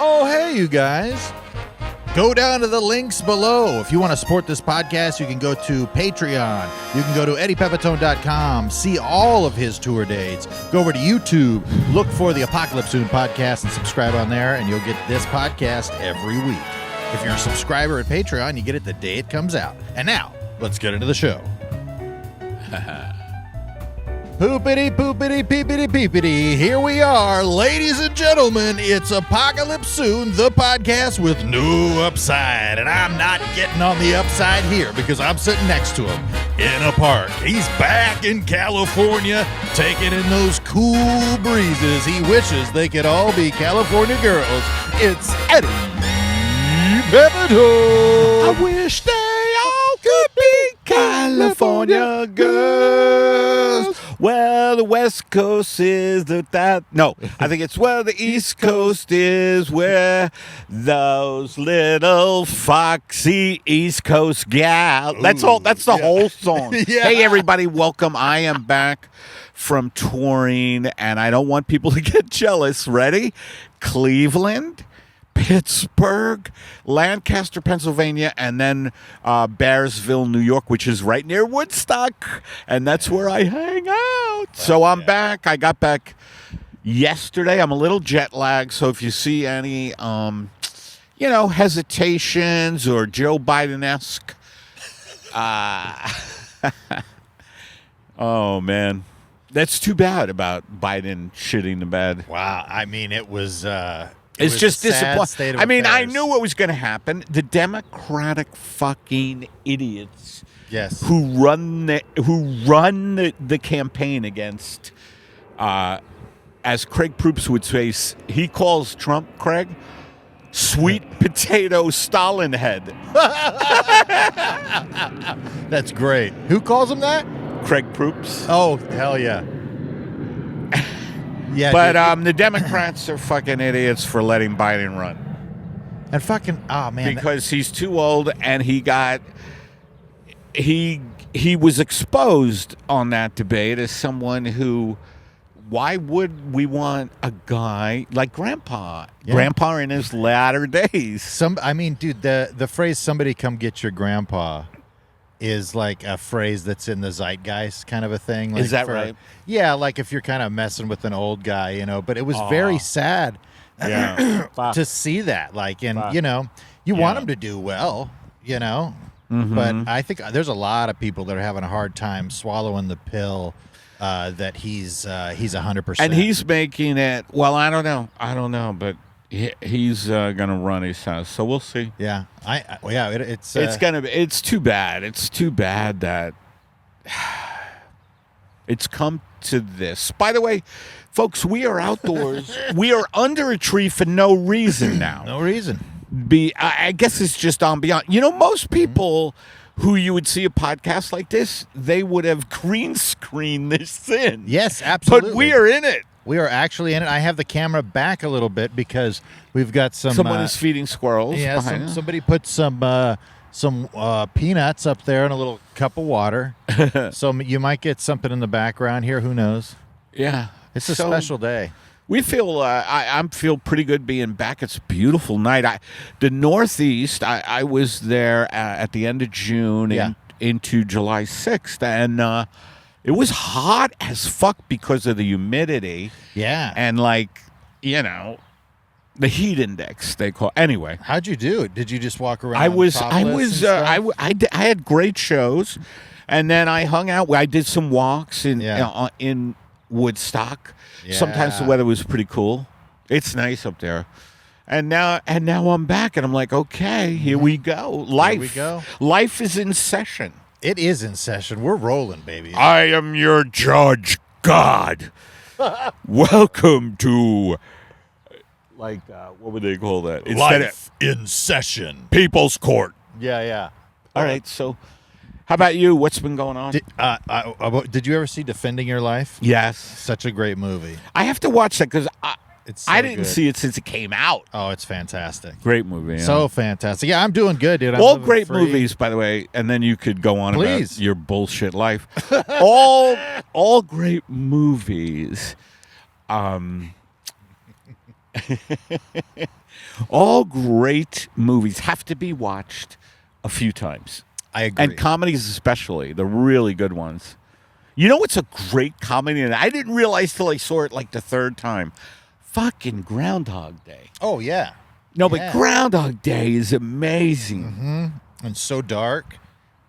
Oh, hey, you guys. Go down to the links below. If you want to support this podcast, you can go to Patreon. You can go to eddiepepitone.com, see all of his tour dates. Go over to YouTube, look for the Apocalypse Soon podcast, and subscribe on there, and you'll get this podcast every week. If you're a subscriber at Patreon, you get it the day it comes out. And now, let's get into the show. Poopity, poopity, peepity, peepity. Here we are, ladies and gentlemen. It's Apocalypse Soon, the podcast with no upside. And I'm not getting on the upside here because I'm sitting next to him in a park. He's back in California, taking in those cool breezes. He wishes they could all be California girls. It's Eddie Pepitone. I wish they all could be California girls. Well, the West Coast is I think it's where the East Coast is, where those little foxy East Coast gals. That's all. That's the whole song. Yeah. Hey, everybody, welcome. I am back from touring, and I don't want people to get jealous. Ready? Cleveland, Pittsburgh, Lancaster, Pennsylvania, and then Bearsville, New York, which is right near Woodstock, and that's where I hang out. So I'm back. I got back yesterday. I'm a little jet lagged, so if you see any, hesitations or Joe Biden-esque, oh, man. That's too bad about Biden shitting the bed. Wow. I mean, it was... It's just disappointing. I mean, I knew what was going to happen. The Democratic fucking idiots, yes, who run the campaign against, as Craig Proops would say, he calls Trump, Craig, sweet potato Stalin head. That's great. Who calls him that? Craig Proops. Oh, hell yeah. Yeah, but the Democrats are fucking idiots for letting Biden run. And fucking, oh man, because he's too old, and he was exposed on that debate as someone who, why would we want a guy like Grandpa? Yeah. Grandpa in his latter days. Dude, the phrase "somebody come get your grandpa" is like a phrase that's in the zeitgeist kind of a thing. Like is that right? Yeah, like if you're kind of messing with an old guy, but it was very sad to see that. Like, and, you want him to do well, Mm-hmm. But I think there's a lot of people that are having a hard time swallowing the pill that he's 100%. And he's making it, well, I don't know, but he's gonna run his house, so we'll see. Yeah, it's too bad. It's too bad that it's come to this. By the way, folks, we are outdoors. We are under a tree for no reason now. No reason. I guess it's just on beyond. Most people who you would see a podcast like this, they would have green screened this in. Yes, absolutely. But we are in it. We are actually in it. I have the camera back a little bit because we've got someone is feeding squirrels. Yeah, somebody put some peanuts up there in a little cup of water. So you might get something in the background here. Who knows? Yeah, it's a special day. We feel I feel pretty good being back. It's a beautiful night. The Northeast. I was there at the end of June into July 6th, and it was hot as fuck because of the humidity. Yeah. And the heat index they call. Anyway, how'd you do it? Did you just walk around? I had great shows, and then I hung out. I did some walks in Woodstock. Yeah. Sometimes the weather was pretty cool. It's nice up there. And now I'm back, and I'm like, okay, here we go. Life is in session. It is in session. We're rolling, baby. I am your judge, God. Welcome to, what would they call that? Life in session. People's Court. Yeah. All right, so how about you? What's been going on? Did you ever see Defending Your Life? Yes. Such a great movie. I have to watch that because I didn't see it since it came out. Oh, it's fantastic. Great movie. Yeah. So fantastic. Yeah, I'm doing good, dude. All great movies, by the way, and then you could go on about your bullshit life. all great movies All great movies have to be watched a few times. I agree. And comedies especially, the really good ones. You know what's a great comedy? And I didn't realize till I saw it like the third time. Fucking Groundhog Day. Oh, yeah. No, but Yeah. Groundhog Day is amazing. Mm-hmm. And so dark.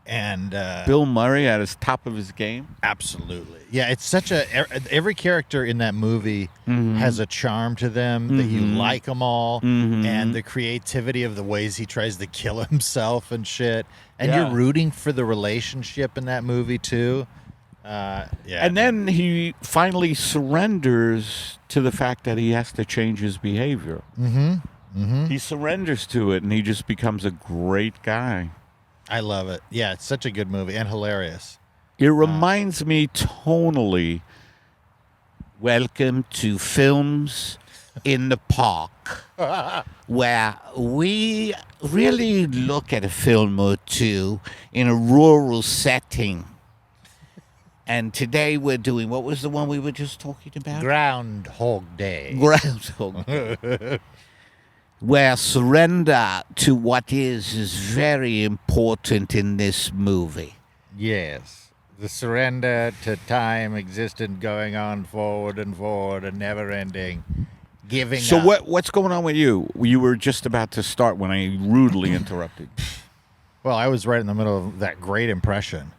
And Bill Murray at his top of his game. absolutely. Yeah, it's such a... Every character in that movie has a charm to them that you like them all. And the creativity of the ways he tries to kill himself and shit. And Yeah. you're rooting for the relationship in that movie, too. Yeah. And then he finally surrenders to the fact that he has to change his behavior. He surrenders to it, and he just becomes a great guy. I love it. Yeah, it's such a good movie and hilarious. It reminds me tonally, welcome to Films in the Park, where we really look at a film or two in a rural setting. And today we're doing, what was the one we were just talking about? Groundhog Day. Groundhog. Where surrender to what is very important in this movie. Yes. The surrender to time existed going on forward and never ending. Giving So up. what's going on with you? You were just about to start when I rudely interrupted. Well, I was right in the middle of that great impression.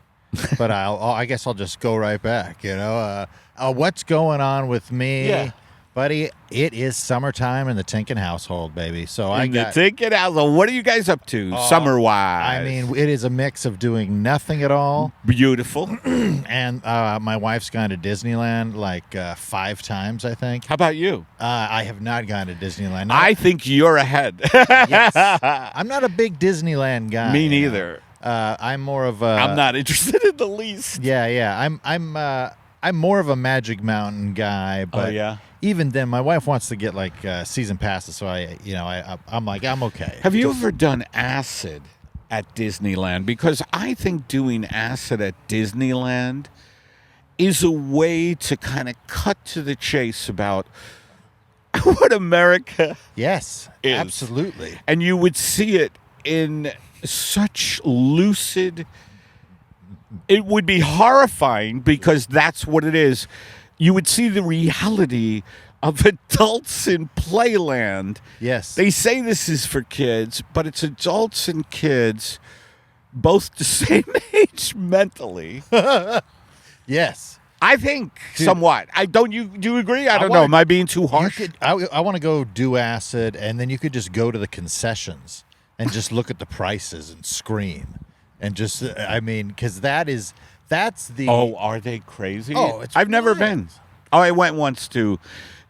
But I guess I'll just go right back, you know. What's going on with me? Yeah. Buddy, it is summertime in the Tinkin household, baby. So I got... Take it out. What are you guys up to, summer-wise? I mean, it is a mix of doing nothing at all. Beautiful. And my wife's gone to Disneyland like 5 times, I think. How about you? I have not gone to Disneyland. No, I think you're ahead. yes. I'm not a big Disneyland guy. Me you know. neither. I'm more of a... I'm not interested in the least. Yeah. I'm more of a Magic Mountain guy. But yeah? even then, my wife wants to get like season passes, so I'm like, I'm okay. Have you ever done acid at Disneyland? Because I think doing acid at Disneyland is a way to kind of cut to the chase about what America Yes, is. absolutely. And you would see it in such lucid... It would be horrifying because that's what it is. You would see the reality of adults in Playland. Yes. They say this is for kids, but it's adults and kids both the same age mentally. Yes. I think Dude. somewhat. Do you agree? I don't wanna- know. Am I being too harsh? I want to go do acid, and then you could just go to the concessions and just look at the prices and scream. And just, I mean, because that's the... Oh, are they crazy? Oh, it's I've never wild. been. Oh, I went once to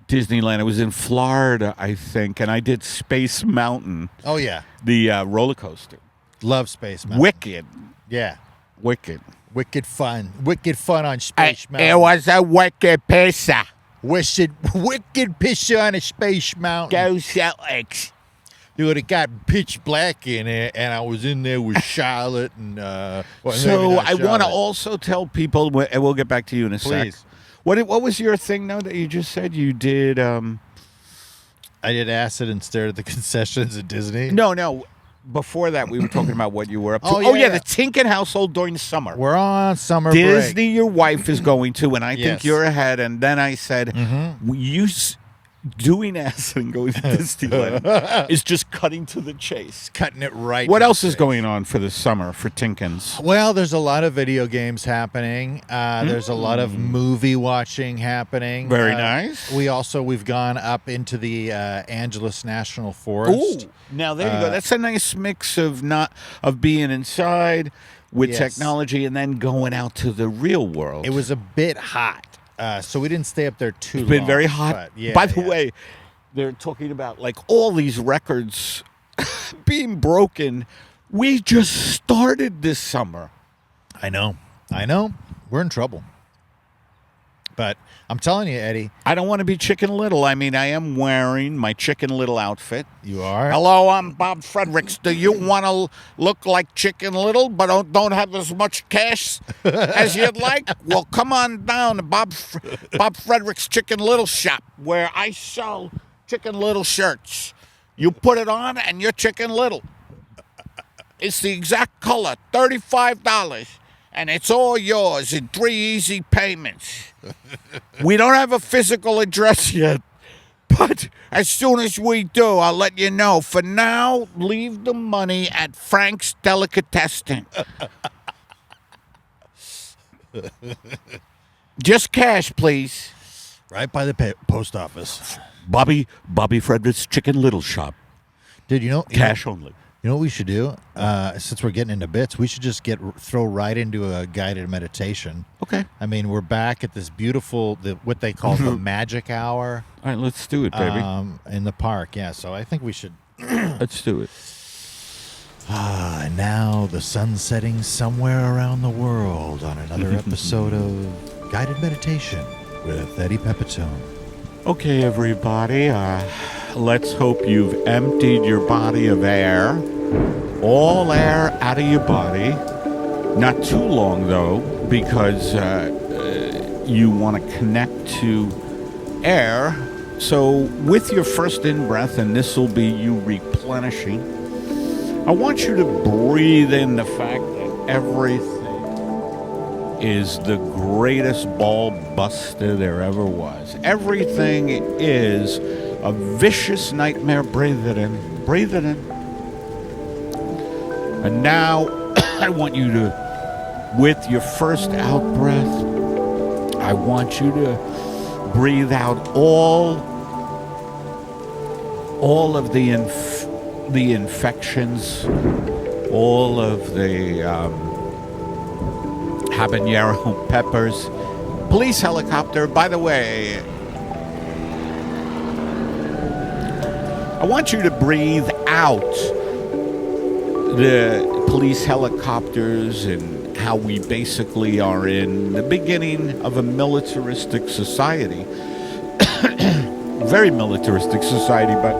Disneyland. It was in Florida, I think, and I did Space Mountain, Oh, yeah. the roller coaster. Love Space Mountain. Wicked. Yeah. Wicked. Wicked fun. Wicked fun on Space Mountain. It was a wicked pizza. Wicked picture on a Space Mountain. Go Celtics. Dude, it got pitch black in it, and I was in there with Charlotte and... well, maybe So not I want to Charlotte. also tell people, and we'll get back to you in a sec. Please. What was your thing, though, that you just said? You did... I did acid and stared at the concessions at Disney. No. Before that, we were talking about what you were up to. Oh, yeah. The Tinkin household during the summer. We're on summer Disney, break. your wife is going to, and I think Yes. you're ahead. And then I said, doing acid and going to Disneyland is just cutting to the chase. Cutting it right. What to else the is chase. going on for the summer for Tinkins? Well, there's a lot of video games happening. There's a lot of movie watching happening. Very nice. We've gone up into the Angeles National Forest. Ooh, now there you go. That's a nice mix of being inside with Yes. technology and then going out to the real world. It was a bit hot, so we didn't stay up there too long. It's been very hot. but yeah, By the yeah. way, they're talking about like all these records being broken. We just started this summer. I know. We're in trouble. But I'm telling you, Eddie, I don't want to be Chicken Little. I mean, I am wearing my Chicken Little outfit. you are. Hello, I'm Bob Fredericks. Do you want to look like Chicken Little but don't have as much cash as you'd like? Well, come on down to Bob Fredericks Chicken Little shop where I sell Chicken Little shirts. You put it on and you're Chicken Little. It's the exact color, $35. And it's all yours in 3 easy payments. We don't have a physical address yet, but as soon as we do, I'll let you know. For now, leave the money at Frank's Delicatessen. Just cash, please. Right by the post office. Bobby Frederick's Chicken Little shop. Dude, Cash only. You know what we should do? Since we're getting into bits, we should just throw right into a guided meditation. Okay. I mean, we're back at this beautiful, what they call the magic hour. All right, let's do it, baby. In the park, yeah. So I think we should. Let's do it. And now the sun's setting somewhere around the world on another episode of Guided Meditation with Eddie Pepitone. Okay, everybody. Let's hope you've emptied your body of air. All air out of your body. Not too long, though, because you want to connect to air. So with your first in-breath, and this will be you replenishing, I want you to breathe in the fact that everything is the greatest ball buster there ever was. Everything is a vicious nightmare. Breathe it in. Breathe it in. And now I want you to, with your first out breath, I want you to breathe out all of the infections, all of the habanero peppers. Police helicopter, by the way, I want you to breathe out the police helicopters and how we basically are in the beginning of a militaristic society. Very militaristic society, but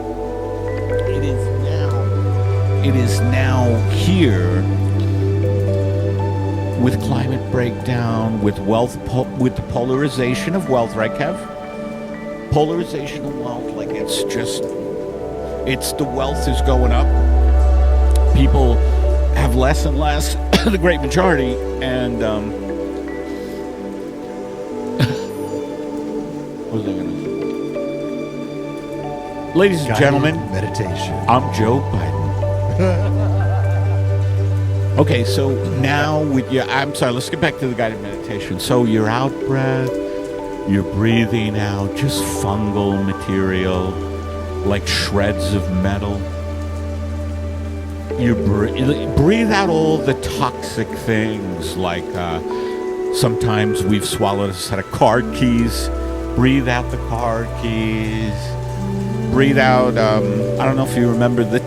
it is now here with climate breakdown, with wealth, with the polarization of wealth, right, Kev? Polarization of wealth, like it's the wealth is going up. People have less and less, the great majority, and what was I going to say? Ladies and gentlemen, meditation. I'm Joe Biden. Okay, so now with your, I'm sorry, let's get back to the guided meditation. So your out breath, you're breathing out just fungal material, like shreds of metal. You breathe out all the toxic things, like sometimes we've swallowed a set of card keys. Breathe out the card keys. Breathe out, I don't know if you remember the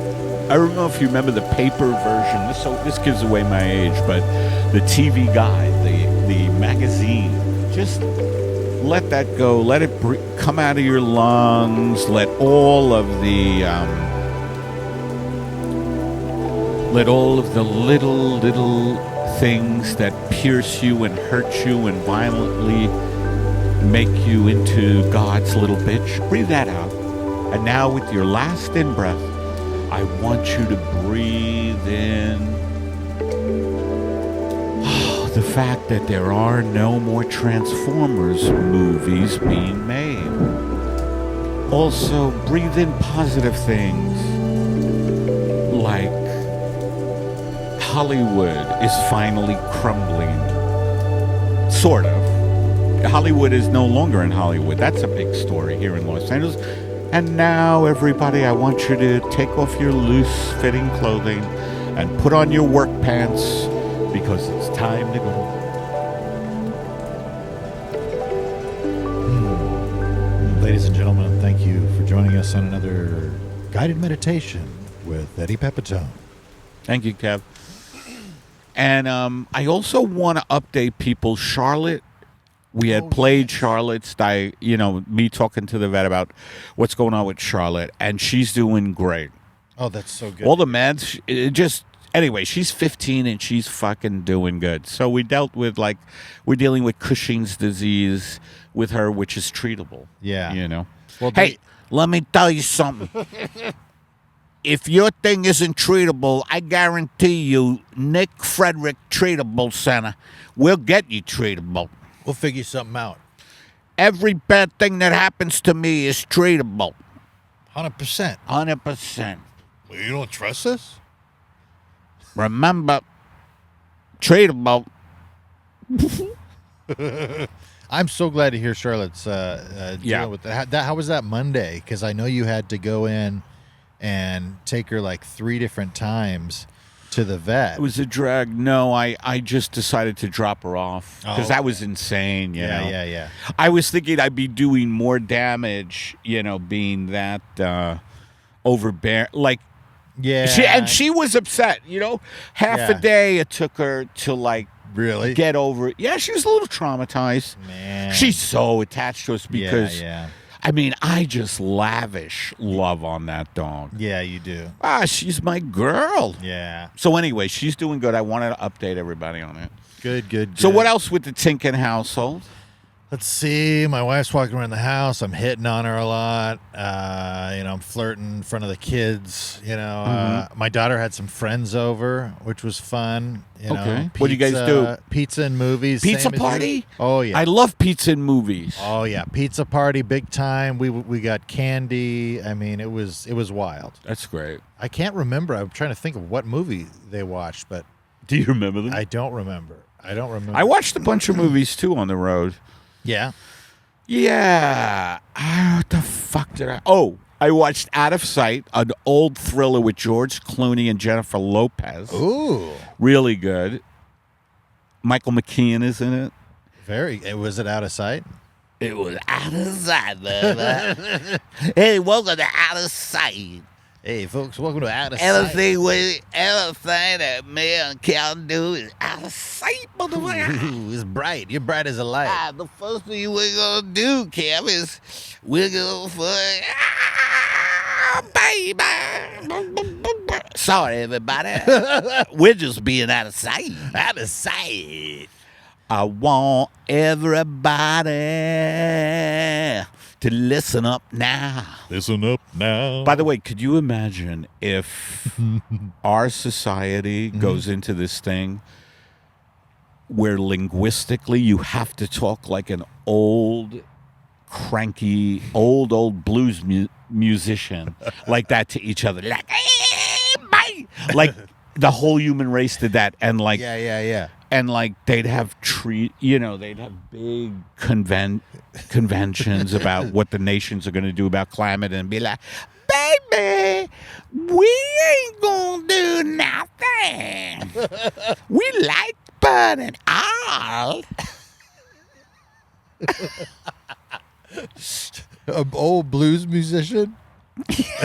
paper version. This gives away my age, but the TV guide, the magazine, just let that go. Let it come out of your lungs. Let all of the little things that pierce you and hurt you and violently make you into God's little bitch. Breathe that out. And now with your last in-breath, I want you to breathe in the fact that there are no more Transformers movies being made. Also, breathe in positive things like Hollywood is finally crumbling. Sort of. Hollywood is no longer in Hollywood. That's a big story here in Los Angeles. And now, everybody, I want you to take off your loose-fitting clothing and put on your work pants because it's time to go. Ladies and gentlemen, thank you for joining us on another guided meditation with Eddie Pepitone. Thank you, Kev. And I also want to update people. Charlotte, we had played Charlotte's, me talking to the vet about what's going on with Charlotte, and she's doing great. Oh, that's so good. All the meds, Anyway, she's 15 and she's fucking doing good. So we're dealing with Cushing's disease with her, which is treatable. Yeah. You know. Well, Hey, let me tell you something. If your thing isn't treatable, I guarantee you, Nick Frederick Treatable Center will get you treatable. we'll figure something out. Every bad thing that happens to me is treatable. 100%. 100%. Well, you don't trust us? Remember, treatable. I'm so glad to hear Charlotte's dealing with that. How was that Monday? Because I know you had to go in and take her like 3 different times to the vet. It was a drag. No, I just decided to drop her off because Oh. that was insane. You know? Yeah. I was thinking I'd be doing more damage, being that overbearing. Like, Yeah. she was upset. Half a Yeah. day it took her to like really? get over it. Yeah, she was a little traumatized. Man. She's so attached to us because Yeah. I mean, I just lavish love on that dog. Yeah, you do. She's my girl. Yeah. So anyway, she's doing good. I wanted to update everybody on it. Good. So what else with the Tinkin household? Let's see. My wife's walking around the house. I'm hitting on her a lot. I'm flirting in front of the kids. My daughter had some friends over, which was fun. Okay. What do you guys do? Pizza and movies. Pizza same as you. party? Oh yeah. I love pizza and movies. Oh yeah. Pizza party, big time. We got candy. I mean, it was wild. That's great. I can't remember. I'm trying to think of what movie they watched, but Do you remember them? I don't remember. I watched a bunch of movies too on the road. Yeah. Yeah. What the fuck did I? Oh, I watched Out of Sight, an old thriller with George Clooney and Jennifer Lopez. Ooh. Really good. Michael McKean is in it. Was it Out of Sight? It was Out of Sight, baby. Hey, welcome to Out of Sight. Hey, folks, welcome to Out of Sight. Anything that man can do is out of sight, motherfucker. Ooh, it's bright. You're bright as a light. The first thing we're gonna do, Cam, is we're gonna baby. Sorry, everybody. We're just being out of sight. Out of sight. I want everybody to listen up now. Listen up now. By the way, could you imagine if our society goes into this thing where linguistically you have to talk like an old, cranky, old blues musician like that to each other? Like, hey, bye! Like the whole human race did that. And like, Yeah. and like they'd have they'd have big conventions about what the nations are going to do about climate and be like, baby, we ain't gonna do nothing. We like burning oil. An old blues musician?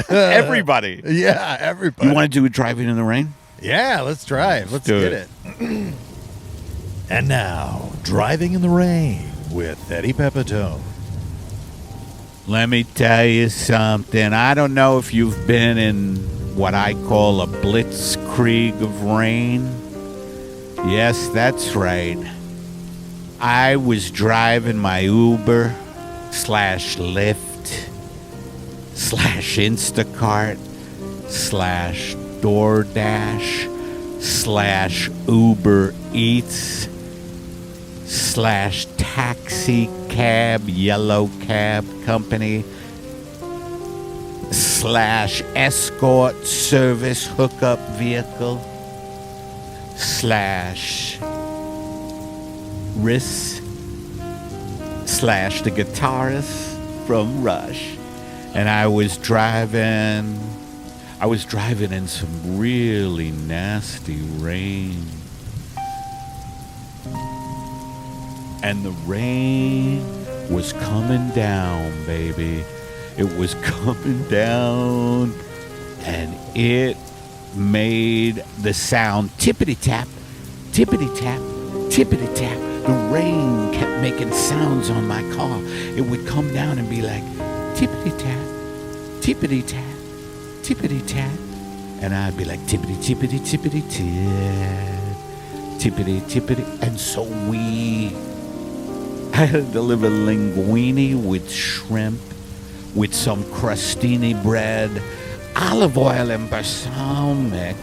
Everybody. Yeah, everybody. You want to do a driving in the rain? Yeah, let's drive. Let's do get it. it. And now, Driving in the Rain with Eddie Pepitone. Let me tell you something. I don't know if you've been in what I call a blitzkrieg of rain. Yes, that's right. I was driving my Uber / Lyft / Instacart / DoorDash / Uber Eats / taxi cab, yellow cab company / escort service hookup vehicle / Riss / the guitarist from Rush. And I was driving in some really nasty rain. And the rain was coming down, baby. It was coming down, and it made the sound tippity-tap, tippity-tap, tippity-tap. The rain kept making sounds on my car. It would come down and be like tippity-tap, tippity-tap, tippity-tap, And I'd be like, tippity, tippity, tippity, tip. Tippity, tippity. And so I had to deliver linguine with shrimp, with some crostini bread, olive oil and balsamic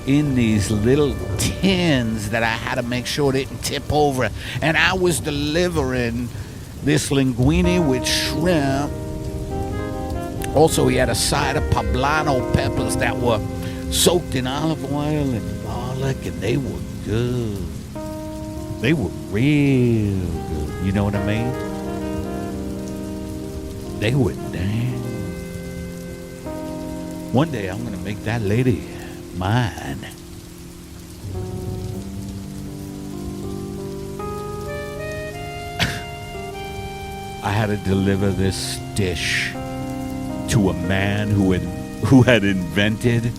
in these little tins that I had to make sure didn't tip over. And I was delivering this linguine with shrimp. Also, he had a side of poblano peppers that were soaked in olive oil and garlic, and they were good. They were real good. You know what I mean? They were damn. One day I'm going to make that lady mine. I had to deliver this dish to a man who had invented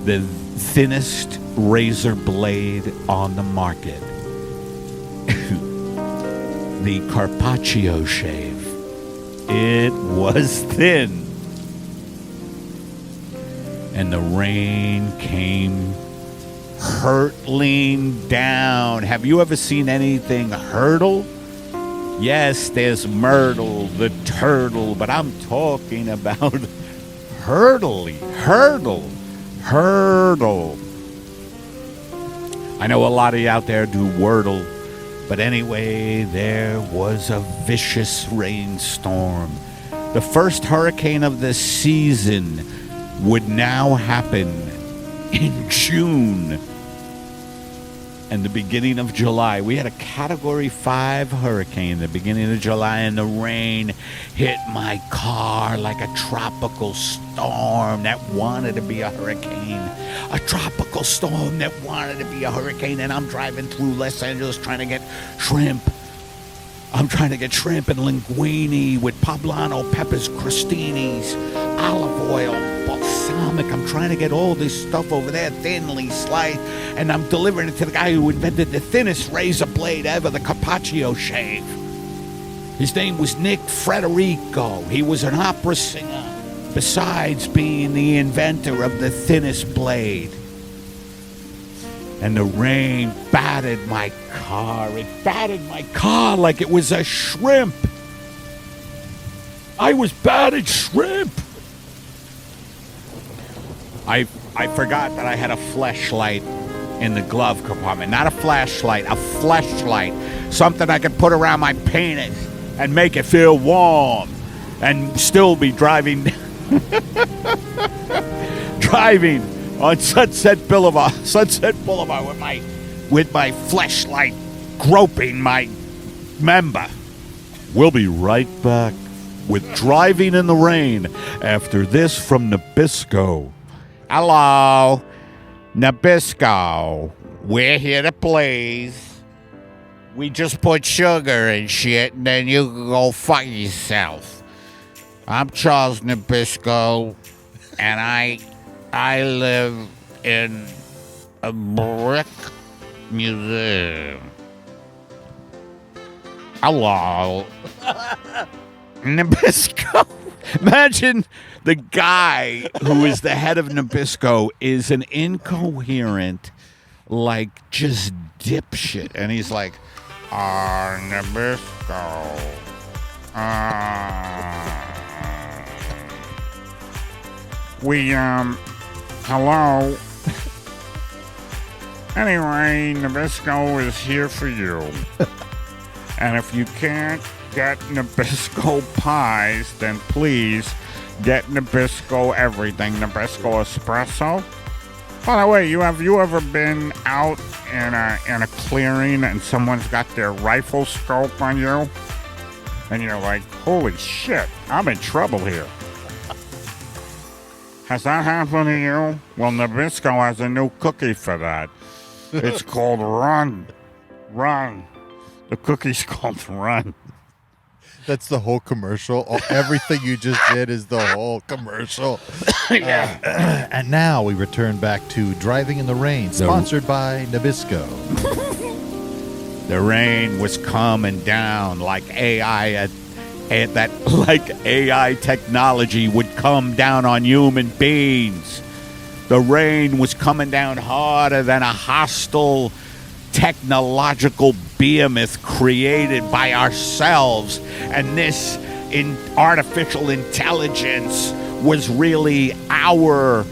the thinnest razor blade on the market. The Carpaccio shave. It was thin. And the rain came hurtling down. Have you ever seen anything hurtle? Yes, there's Myrtle, the turtle, but I'm talking about hurdle. I know a lot of you out there do Wordle, but anyway, there was a vicious rainstorm. The first hurricane of the season would now happen in June and the beginning of July. We had a Category 5 hurricane the beginning of July, and the rain hit my car like a tropical storm that wanted to be a hurricane. A tropical storm that wanted to be a hurricane, and I'm driving through Los Angeles trying to get shrimp. I'm trying to get shrimp and linguine with poblano peppers, crostinis, olive oil, balsamic. I'm trying to get all this stuff over there thinly sliced, and I'm delivering it to the guy who invented the thinnest razor blade ever, the Carpaccio shave. His name was Nick Frederico. He was an opera singer, besides being the inventor of the thinnest blade. And the rain battered my car. It battered my car like it was a shrimp. I was battered shrimp. I forgot that I had a fleshlight in the glove compartment. Not a flashlight, a fleshlight. Something I could put around my penis and make it feel warm and still be driving on Sunset Boulevard with my fleshlight groping my member. We'll be right back with Driving in the Rain after this from Nabisco. Hello, Nabisco. We're here to please. We just put sugar and shit, and then you can go fuck yourself. I'm Charles Nabisco, and I live in a brick museum. Hello. Nabisco. Imagine the guy who is the head of Nabisco is an incoherent, like, just dipshit. And he's like, Nabisco. Hello. Anyway, Nabisco is here for you. And if you can't get Nabisco pies, then please get Nabisco everything. Nabisco espresso. By the way, have you ever been out in a clearing and someone's got their rifle scope on you? And you're like, holy shit, I'm in trouble here. Has that happened to you? Well, Nabisco has a new cookie for that. It's called Run. Run. The cookie's called Run. That's the whole commercial. Everything you just did is the whole commercial. Yeah. And now we return back to Driving in the Rain, sponsored by Nabisco. The rain was coming down like AI like AI technology would come down on human beings. The rain was coming down harder than a hostile technological behemoth created by ourselves. And this artificial intelligence was really our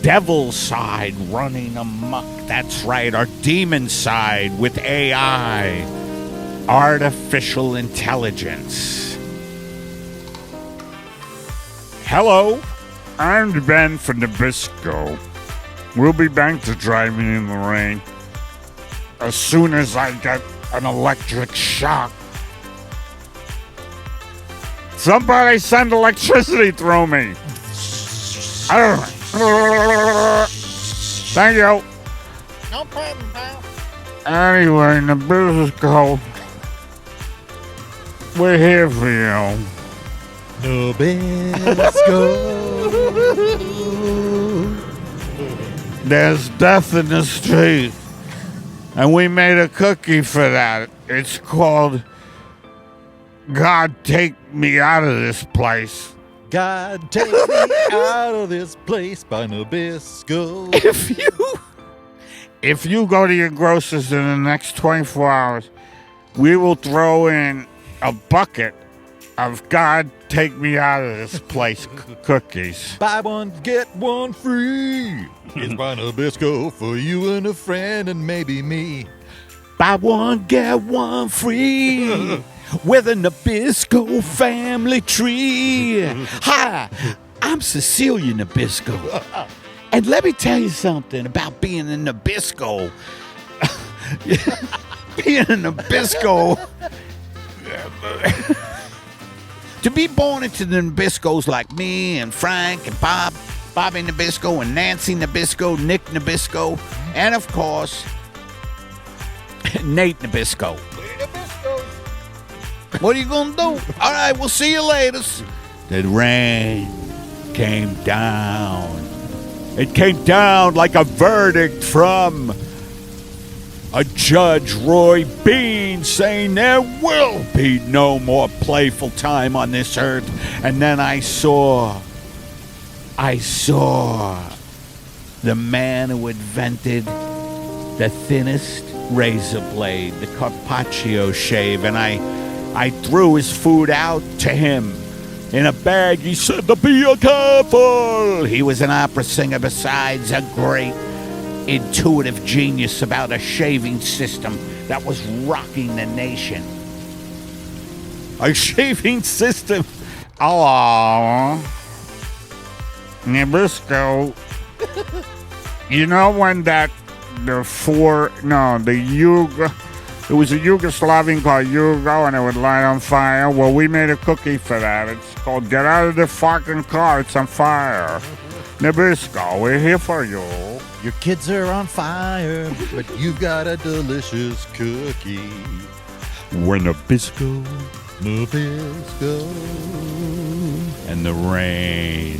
devil side running amok. That's right, our demon side with AI, artificial intelligence. Hello, I'm Ben from Nabisco. We'll be back to driving in the rain as soon as I get an electric shock. Somebody send electricity through me. Thank you. No problem, pal. Anyway, Nabisco, we're here for you. Nabisco. There's death in the street, and we made a cookie for that. It's called God Take Me Out of This Place. God, take me out of this place by Nabisco. If you go to your grocers in the next 24 hours, we will throw in a bucket of God Take Me Out of This Place cookies. Buy one, get one free. It's by Nabisco for you and a friend and maybe me. Buy one, get one free. With a Nabisco family tree. Hi, I'm Cecilia Nabisco. And let me tell you something about being in Nabisco. Being in Nabisco. To be born into the Nabiscos like me and Frank and Bobby Nabisco and Nancy Nabisco, Nick Nabisco, and of course, Nate Nabisco. What are you gonna do? All right, we'll see you later. The rain came down. It came down like a verdict from a Judge Roy Bean saying there will be no more playful time on this earth. And then I saw the man who invented the thinnest razor blade, the Carpaccio shave, and I threw his food out to him in a bag. He said to be careful. He was an opera singer besides a great intuitive genius about a shaving system that was rocking the nation. A shaving system. Hello, Nabisco. You know when it was a Yugoslavian called Yugo, and it would light on fire. Well, we made a cookie for that. It's called Get Out of the Fucking Car, It's on Fire. Nabisco, we're here for you. Your kids are on fire, but you've got a delicious cookie. When Nabisco and the rain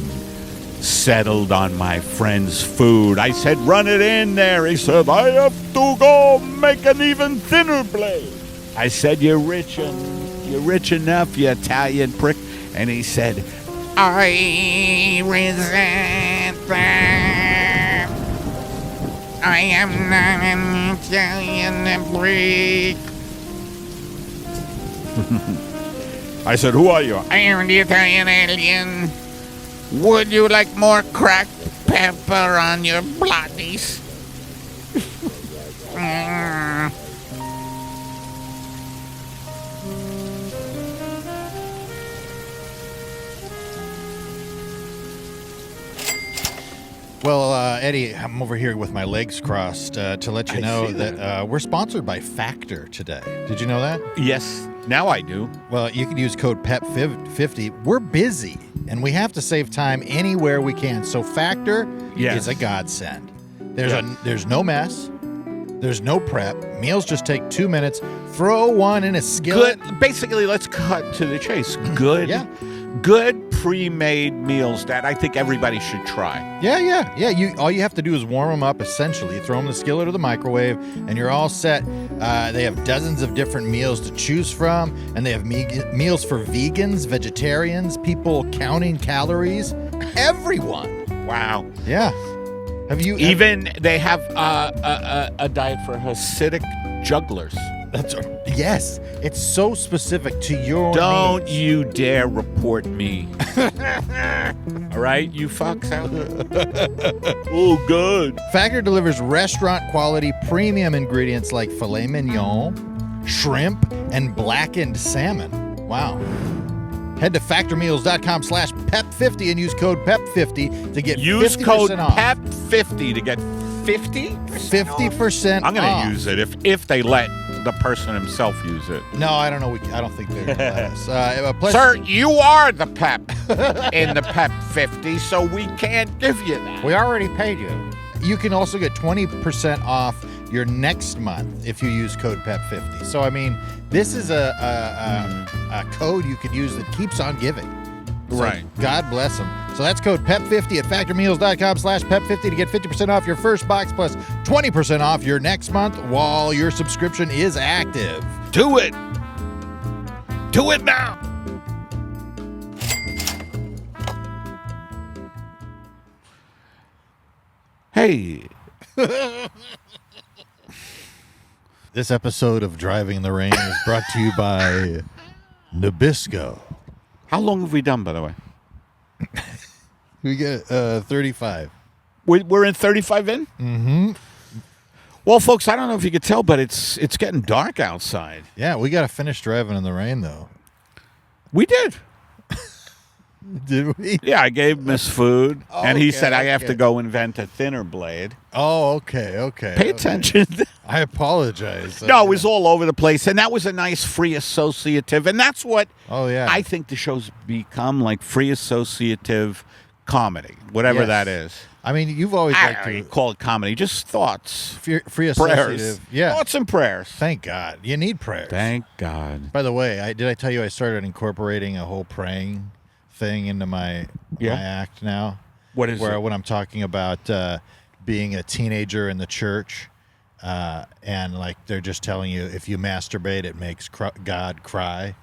settled on my friend's food, I said, run it in there. He said, I have to go make an even thinner blade. I said, you're rich enough, you Italian prick. And he said, I resent that. I am not an Italian prick. I said, who are you? I am the Italian alien. Would you like more cracked pepper on your bloodies? Well, Eddie, I'm over here with my legs crossed to let you know that we're sponsored by Factor today. Did you know that? Yes, now I do. Well, you can use code PEP50. We're busy, and we have to save time anywhere we can. So Factor is a godsend. There's no mess. There's no prep. Meals just take 2 minutes. Throw one in a skillet. Good. Basically, let's cut to the chase. Good. Yeah. Good pre-made meals that I think everybody should try. Yeah. All you have to do is warm them up, essentially. Throw them in the skillet or the microwave, and you're all set. They have dozens of different meals to choose from, and they have meals for vegans, vegetarians, people counting calories. Everyone. Wow. Yeah. Even they have a diet for Hasidic jugglers. Yes, it's so specific to your Don't needs. you dare report me. All right, you fucks out there. Oh, good. Factor delivers restaurant-quality premium ingredients like filet mignon, shrimp, and blackened salmon. Wow. Head to factormeals.com/PEP50 and use code PEP50 to get 50% off. PEP50 to get 50%? 50% I'm going off. to use it if they let the person himself use it. No, I don't know. I don't think they're going to let us. Sir, you are the PEP in the PEP50, so we can't give you that. We already paid you. You can also get 20% off your next month if you use code PEP50. So, I mean, this is a code you could use that keeps on giving. So Right. God bless them. So that's code PEP50 at factormeals.com/PEP50 to get 50% off your first box plus 20% off your next month while your subscription is active. Do it. Do it now. Hey. This episode of Driving in the Rain is brought to you by Nabisco. How long have we done, by the way? We get 35. We're in 35 in? Mm-hmm. Well, folks, I don't know if you could tell, but it's getting dark outside. Yeah, we got to finish driving in the rain, though. We did. Did we? Yeah, I gave him his food, and he Okay, said, I have okay. to go invent a thinner blade. Oh, okay. Pay attention. I apologize. No, it was all over the place, and that was a nice free associative, and that's what Oh, yeah. I think the show's become, like free associative comedy, whatever Yes. that is. I mean, you've always I liked don't to call it comedy, just thoughts, free prayers. associative. Yeah. Thoughts and prayers. Thank God. You need prayers. Thank God. By the way, did I tell you I started incorporating a whole praying thing into my act now? What is Where it? when I'm talking about being a teenager in the church, and like they're just telling you if you masturbate, it makes God cry.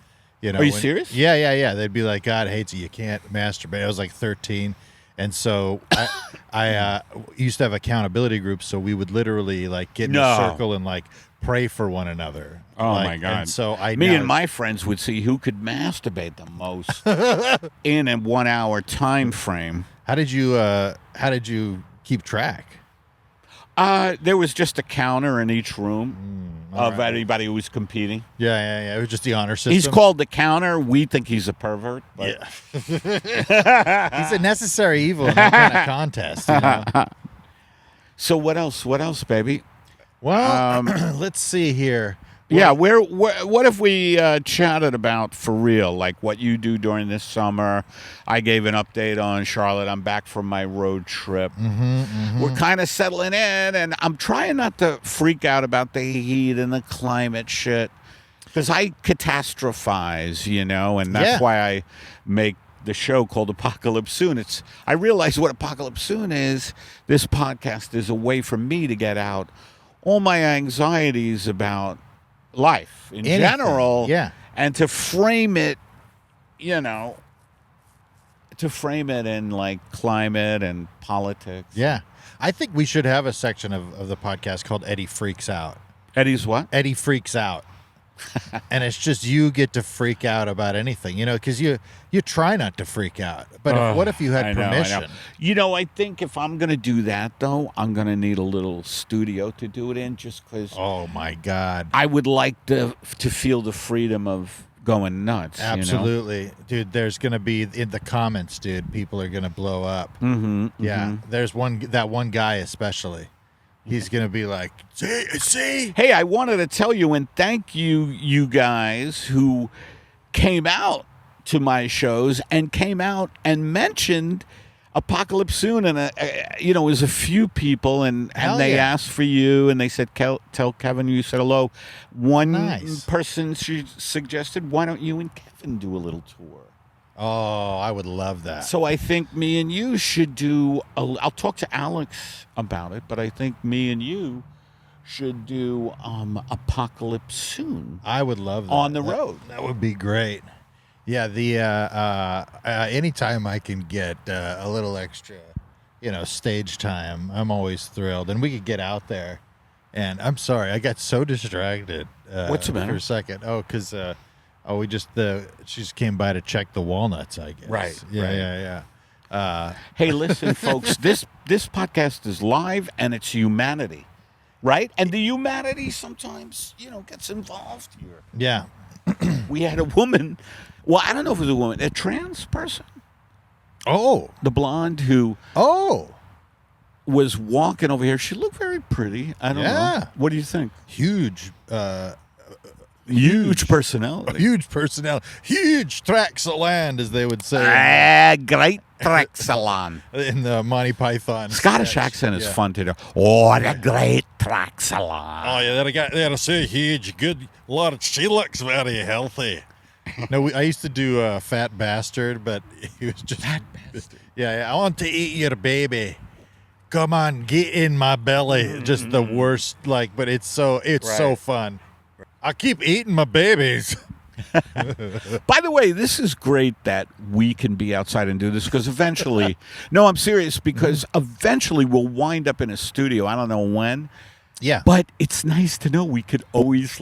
You know? Are you serious? Yeah. They'd be like, God hates you. You can't masturbate. I was like 13. And so I used to have accountability groups, so we would literally like get in a circle and like pray for one another. Oh Like, my God! And so Me and my friends would see who could masturbate the most in a 1 hour time frame. How did you keep track? There was just a counter in each room of right. anybody who was competing. Yeah. It was just the honor system. He's called the counter. We think he's a pervert. But He's a necessary evil in that kind of contest. You know? So what else? What else, baby? Well, let's see here. Yeah, what have we chatted about for real? Like what you do during this summer. I gave an update on Charlotte. I'm back from my road trip. We're kind of settling in, and I'm trying not to freak out about the heat and the climate shit because I catastrophize, you know, and that's why I make the show called Apocalypse Soon. I realize what Apocalypse Soon is. This podcast is a way for me to get out all my anxieties about life in general, and to frame it, you know, in like climate and politics. Yeah. I think we should have a section of the podcast called Eddie Freaks Out. Eddie's what? Eddie Freaks Out. And it's just you get to freak out about anything, you know, because you try not to freak out. But what if you had permission? I know. You know, I think if I'm going to do that, though, I'm going to need a little studio to do it in just because. Oh, my God. I would like to feel the freedom of going nuts. Absolutely. You know? Dude, there's going to be, in the comments, dude, people are going to blow up. Yeah. There's that one guy especially. He's going to be like, see? Hey, I wanted to tell you and thank you guys who came out to my shows and came out and mentioned Apocalypse Soon. And, it was a few people, and they asked for you, and they said, tell Kevin you said hello. One person suggested, why don't you and Kevin do a little tour? Oh, I would love that. So I think me and you should do, I'll talk to Alex about it, but I think me and you should do Apocalypse Soon. I would love that. On the road. That would be great. Yeah, the anytime I can get a little extra stage time, I'm always thrilled. And we could get out there. And I'm sorry, I got so distracted. What's the matter? For a second? Oh, because she just came by to check the walnuts, I guess. Right. Yeah. Hey, listen, folks. This podcast is live, and it's humanity, right? And the humanity sometimes, gets involved here. Yeah. We had a woman. Well, I don't know if it was a woman, a trans person. Oh. The blonde who was walking over here. She looked very pretty. I don't know. What do you think? Huge personality. Huge personality. Huge tracts of land, as they would say. Great tracts of land. In the Monty Python Scottish sketch. accent is fun to do. Oh, the great tracts of land. Oh, yeah, they're so huge. Good Lord, she looks very healthy. No, I used to do Fat Bastard, but he was just... Fat Bastard. Yeah, I want to eat your baby. Come on, get in my belly. Just the worst, but it's so fun. I keep eating my babies. By the way, this is great that we can be outside and do this because eventually, no, I'm serious, because eventually we'll wind up in a studio. I don't know when. Yeah. But it's nice to know we could always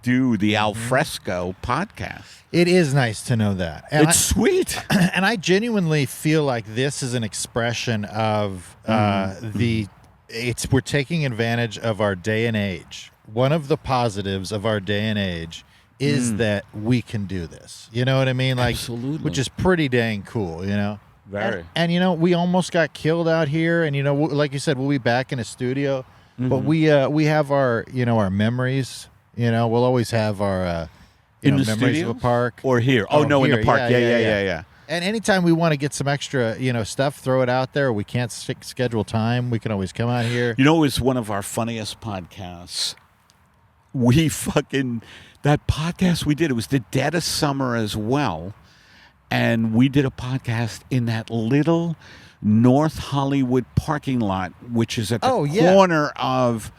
do the alfresco podcast. It is nice to know that. And it's sweet. And I genuinely feel like this is an expression of we're taking advantage of our day and age. One of the positives of our day and age is that we can do this. You know what I mean? Absolutely. Which is pretty dang cool, Very. And we almost got killed out here, and like you said, we'll be back in a studio, but we have our our memories. We'll always have our in the memories studio? of a park Or here. Oh, no, here. in the park. Yeah. And anytime we want to get some extra, stuff, throw it out there. We can't schedule time. We can always come out here. It was one of our funniest podcasts. That podcast we did, it was the dead of summer as well. And we did a podcast in that little North Hollywood parking lot, which is at the corner of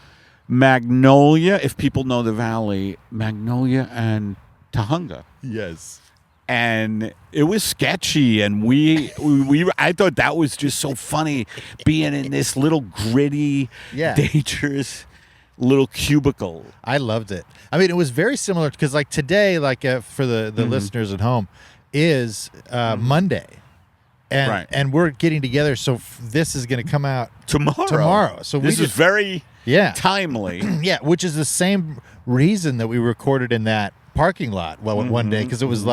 Magnolia, if people know the valley, Magnolia and Tahunga. Yes. And it was sketchy, and I thought that was just so funny, being in this little gritty, dangerous little cubicle. I loved it. I mean, it was very similar because, today, for the listeners at home, is Monday, and we're getting together. So this is going to come out tomorrow. So this is very timely. Yeah, which is the same reason that we recorded in that parking lot one day, because it was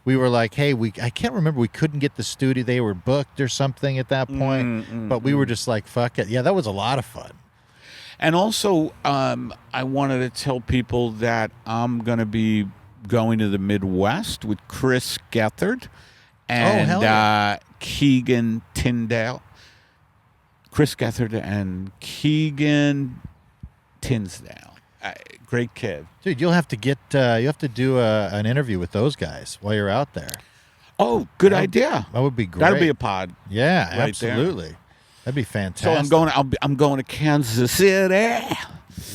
we were hey, I can't remember, we couldn't get the studio, they were booked or something at that point, but we were just fuck it. Yeah, that was a lot of fun. And also, I wanted to tell people that I'm going to be going to the Midwest with Chris Gethard and Keegan Tyndale. Chris Gethard and Keegan Tinsdale. Great kid. Dude, you'll have to do an interview with those guys while you're out there. Oh, good idea. That would be great. That'll be a pod. Yeah, right absolutely. There. That'd be fantastic. So I'm going to Kansas City.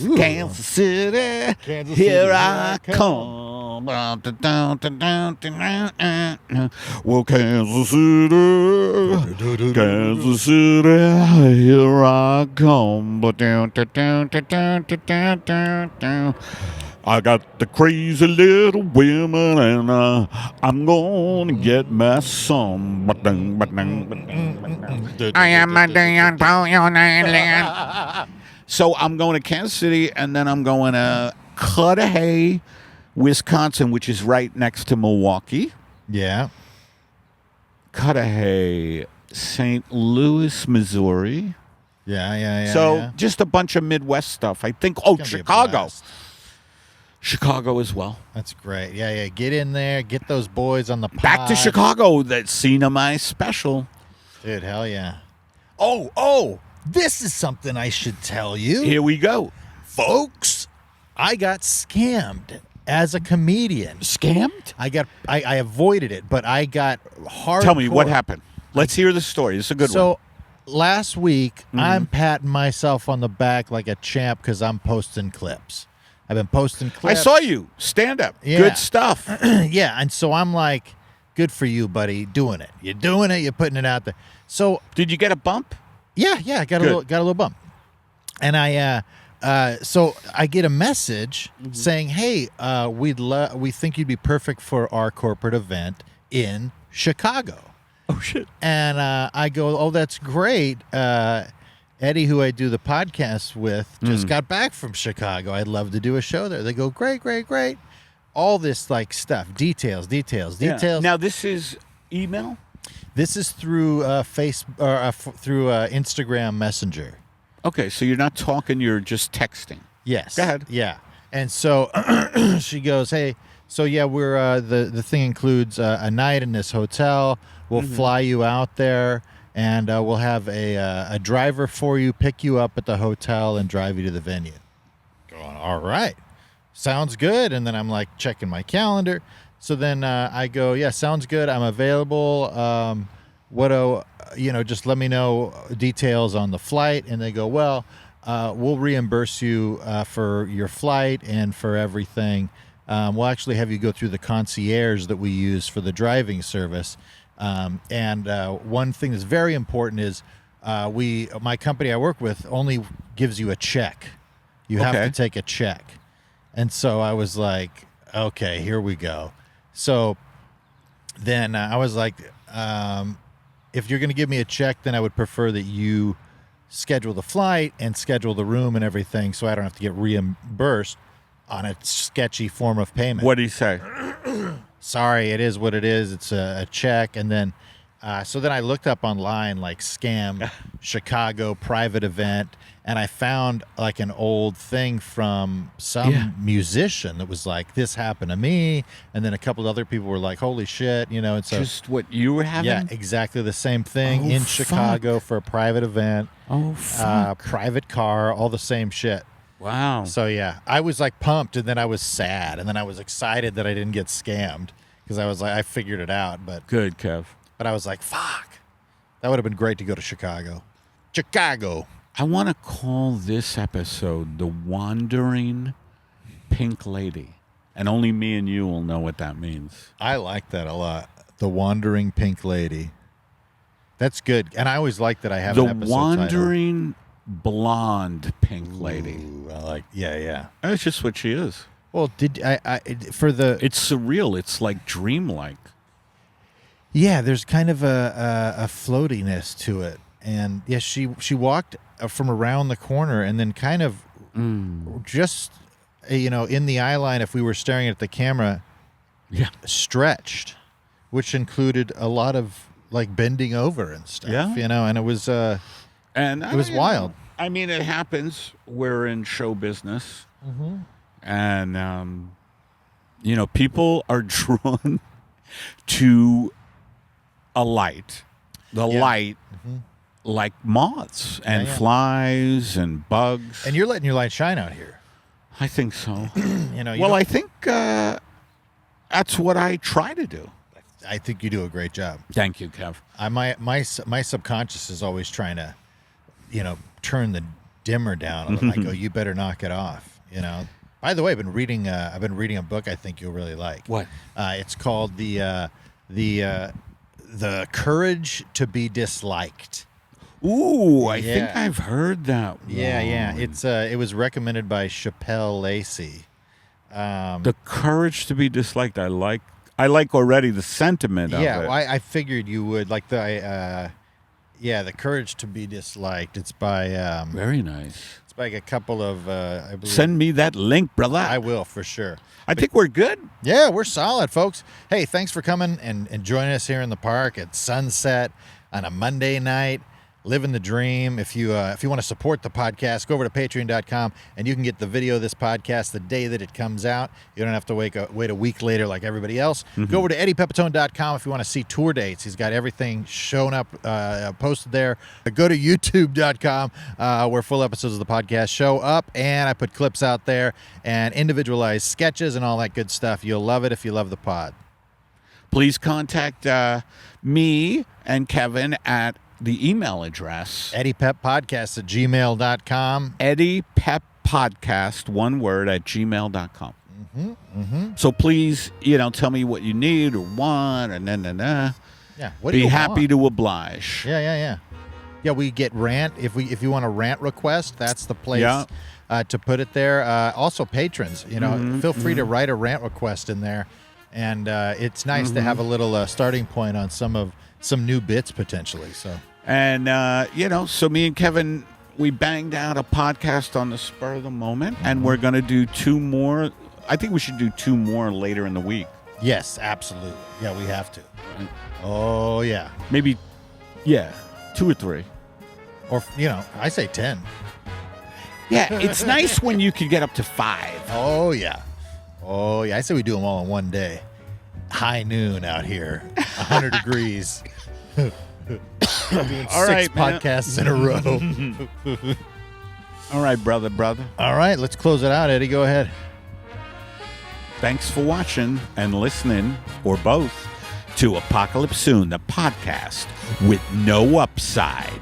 Ooh. Kansas City. Kansas Here City, I come. Well, Kansas City. Kansas City. Here I come. I got the crazy little women, and I'm gonna get my some. I am a damn. So I'm going to Kansas City, and then I'm going to Cudahy, Wisconsin, which is right next to Milwaukee. Yeah. Cudahy, St. Louis, Missouri. Yeah. So just a bunch of Midwest stuff. I think. Oh, Chicago. Chicago as well. That's great. Yeah. Get in there. Get those boys on the pod. Back to Chicago. That Cena My special. Dude, hell yeah. Oh, this is something I should tell you. Here we go. Folks, I got scammed as a comedian. Scammed? I avoided it, but I got hard. Tell me what happened. Let's hear the story. It's a good one. So last week, I'm patting myself on the back like a champ because I'm posting clips. I've been posting clips. I saw you. Stand up. Yeah. Good stuff. Yeah, and so I'm like, good for you, buddy, doing it. You're doing it. You're putting it out there. So did you get a bump? Yeah, I got a little bump, and so I get a message saying, "Hey, we think you'd be perfect for our corporate event in Chicago." Oh shit! And I go, "Oh, that's great." Eddie, who I do the podcast with, just got back from Chicago. I'd love to do a show there. They go, "Great." All this like stuff, details. Yeah. Now this is email. This is through through Instagram Messenger. Okay, so you're not talking; you're just texting. Yes. Go ahead. Yeah. And so she goes, "Hey, so yeah, we're the thing includes a night in this hotel. We'll fly you out there, and we'll have a driver for you, pick you up at the hotel, and drive you to the venue." Going, all right, sounds good. And then I'm like checking my calendar. So then I go, yeah, sounds good. I'm available. Just let me know details on the flight. And they go, well, we'll reimburse you for your flight and for everything. We'll actually have you go through the concierge that we use for the driving service. And one thing that's very important is my company I work with only gives you a check. You have to take a check. And so I was like, okay, here we go. So then I was like, if you're going to give me a check, then I would prefer that you schedule the flight and schedule the room and everything so I don't have to get reimbursed on a sketchy form of payment. What do you say? Sorry, it is what it is. It's a check. And then, so then I looked up online, like scam Chicago private event. And I found like an old thing from some musician that was like, this happened to me. And then a couple of other people were like, holy shit, And so Just what you were having? yeah, exactly the same thing in Chicago for a private event. Oh, fuck. Private car, all the same shit. Wow. So yeah, I was like pumped, and then I was sad, and then I was excited that I didn't get scammed because I was like, I figured it out. But Good, Kev. I was like, fuck, that would have been great to go to Chicago. I want to call this episode The Wandering Pink Lady. And only me and you will know what that means. I like that a lot. The Wandering Pink Lady. That's good. And I always like that I have an episode The Wandering Blonde Pink Lady. Ooh, I like, yeah. That's just what she is. Well, it's surreal. It's like dreamlike. Yeah, there's kind of a floatiness to it. And yeah, she walked from around the corner and then kind of just, in the eye line, if we were staring at the camera, stretched, which included a lot of like bending over and stuff, and it was, wild. I mean, it happens. We're in show business. And, people are drawn to a light. The light. Like moths and flies and bugs. And you're letting your light shine out here. I think so. I think that's what I try to do. I think you do a great job. Thank you, Kev. My subconscious is always trying to, turn the dimmer down. I go, you better knock it off. By the way, I've been reading a book I think you'll really like. What? It's called the Courage to be Disliked. Ooh, I think I've heard that one. Yeah. It was recommended by Chappelle Lacey. The Courage to be Disliked. I like already the sentiment of it. Yeah, I figured you would like the Courage to be Disliked. It's by very nice. It's by a couple of I believe. Send me that link, brother. I will for sure. I think we're good. Yeah, we're solid, folks. Hey, thanks for coming and joining us here in the park at sunset on a Monday night. Living the dream. If you want to support the podcast, go over to patreon.com and you can get the video of this podcast the day that it comes out. You don't have to wait a week later like everybody else. Go over to eddiepepitone.com if you want to see tour dates. He's got everything shown up, posted there. Go to youtube.com where full episodes of the podcast show up, and I put clips out there and individualized sketches and all that good stuff. You'll love it if you love the pod. Please contact me and Kevin at the email address EddiePepPodcast@gmail.com. EddiePepPodcast, one word, at gmail.com. So please, tell me what you need or want, and Yeah, be happy to oblige. Yeah. Yeah, we get rant. If you want a rant request, that's the place Yeah. to put it there. Also, patrons, feel free to write a rant request in there, and it's nice to have a little starting point on some new bits potentially. So, And so me and Kevin, we banged out a podcast on the spur of the moment, and we're gonna do 2 more. I think we should do 2 more later in the week. yes, absolutely. Yeah, we have to. Oh yeah, Maybe, 2 or 3. or I say 10. Yeah, it's nice when you can get up to 5. Oh yeah. I say we do them all in one day. High noon out here, 100 degrees. Doing All 6 right, man. podcasts in a row. All right, brother. All right, let's close it out, Eddie. Go ahead. Thanks for watching and listening, or both, to Apocalypse Soon, the podcast with no upside.